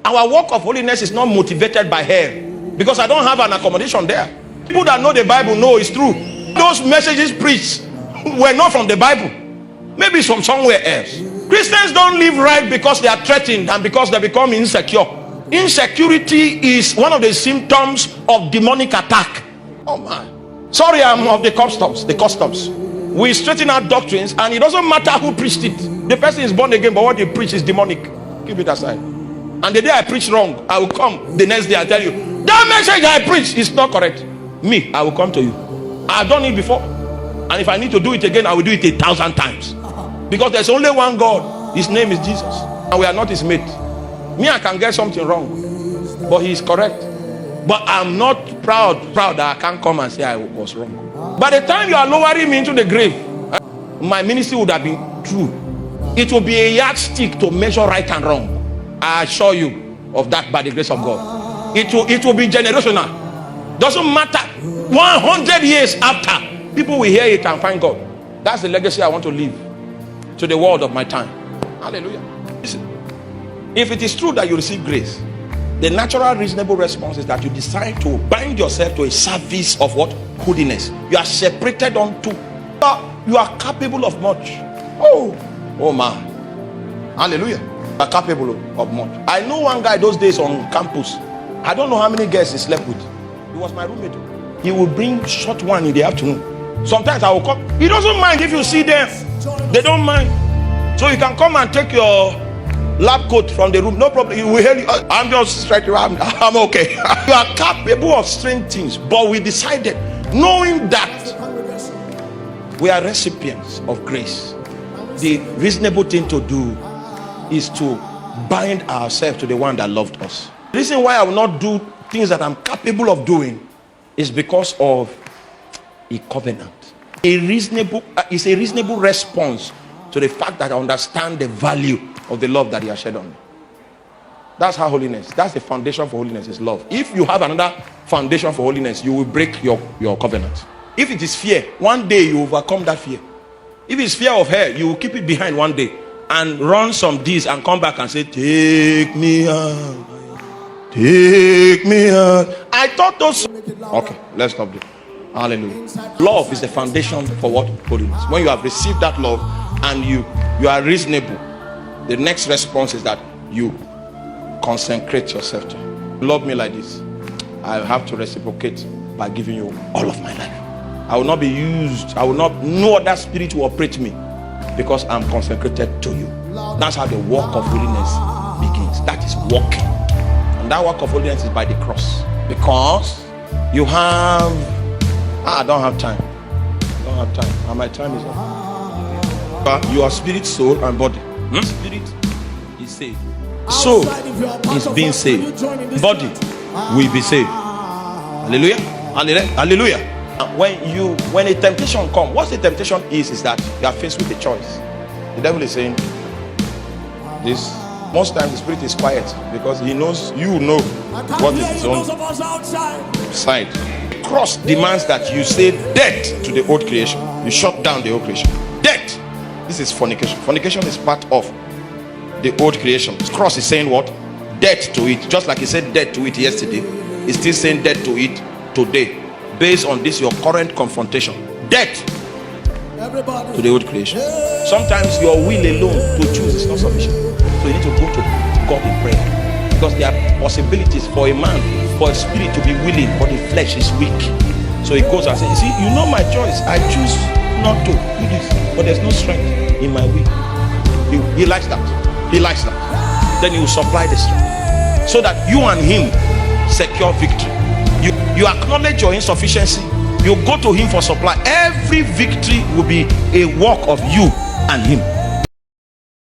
Our work of holiness is not motivated by hell, because I don't have an accommodation there. People that know the Bible know it's true. Those messages preached were not from the Bible. Maybe it's from somewhere else. Christians don't live right because they are threatened and because they become insecure. Insecurity is one of the symptoms of demonic attack. Oh man. Sorry, I'm of the customs. We straighten out doctrines, and it doesn't matter who preached it. The person is born again, but what they preach is demonic. Keep it aside. And the day I preach wrong, I will come the next day and tell you, that message I preached is not correct. Me, I will come to you. I've done it before, and if I need to do it again, I will do it 1,000 times. Because there's only one God. His name is Jesus, and we are not his mate. Me, I can get something wrong, but he is correct. But I'm not proud that I can't come and say I was wrong. By the time you are lowering me into the grave, my ministry would have been true. It will be a yardstick to measure right and wrong. I assure you of that by the grace of God. It will be generational. Doesn't matter. 100 years after, people will hear it and find God. That's the legacy I want to leave to the world of my time. Hallelujah. Listen, if it is true that you receive grace, the natural reasonable response is that you decide to bind yourself to a service of what? Holiness. You are separated unto. You are capable of much. Oh man. Hallelujah. You are capable of much. I know one guy those days on campus. I don't know how many girls he slept with. He was my roommate. He will bring short one in the afternoon. Sometimes I will come. He doesn't mind if you see them. They don't mind. So you can come and take your lab coat from the room, no problem. You will hear you. I'm just straight around. I'm okay. You are capable of strange things, but we decided, knowing that we are recipients of grace, the reasonable thing to do is to bind ourselves to the one that loved us. The reason why I will not do things that I'm capable of doing is because of a covenant. It's a reasonable response to the fact that I understand the value of the love that he has shed on me. That's how holiness, that's the foundation for holiness, is love. If you have another foundation for holiness, you will break your covenant. If it is fear, one day you overcome that fear. If it's fear of hell, you will keep it behind one day and run some deeds and come back and say, take me out, take me out. I thought those. Okay, let's stop there. Hallelujah. Love is the foundation for what? Holiness. When you have received that love and you are reasonable, the next response is that you consecrate yourself to him. Love me like this, I have to reciprocate by giving you all of my life. I will not be used. No other spirit will operate me, because I'm consecrated to you. That's how the work of holiness begins. That is walking. And that work of holiness is by the cross. Because you have, I don't have time. And my time is up. You are spirit, soul, and body. Spirit is saved. Soul is being saved. Body will be saved. Hallelujah. Hallelujah. When a temptation comes, what the temptation is that you are faced with a choice. The devil is saying this. Most times the spirit is quiet because he knows you know what is his own side. The cross demands that you say death to the old creation. You shut down the old creation. Death. This is fornication. Fornication is part of the old creation. The cross is saying what? Death to it. Just like he said death to it yesterday, he's still saying death to it today. Based on this, your current confrontation. Death to the old creation. Sometimes your will alone to choose is not sufficient. So you need to go to God in prayer. Because there are possibilities for a man, for a spirit to be willing, but the flesh is weak. So he goes and says, see, you know my choice. I choose not to do this, but there's no strength in my will. He likes that. He likes that. Then he will supply the strength, so that you and him secure victory. You acknowledge your insufficiency. You go to him for supply. Every victory will be a work of you and him.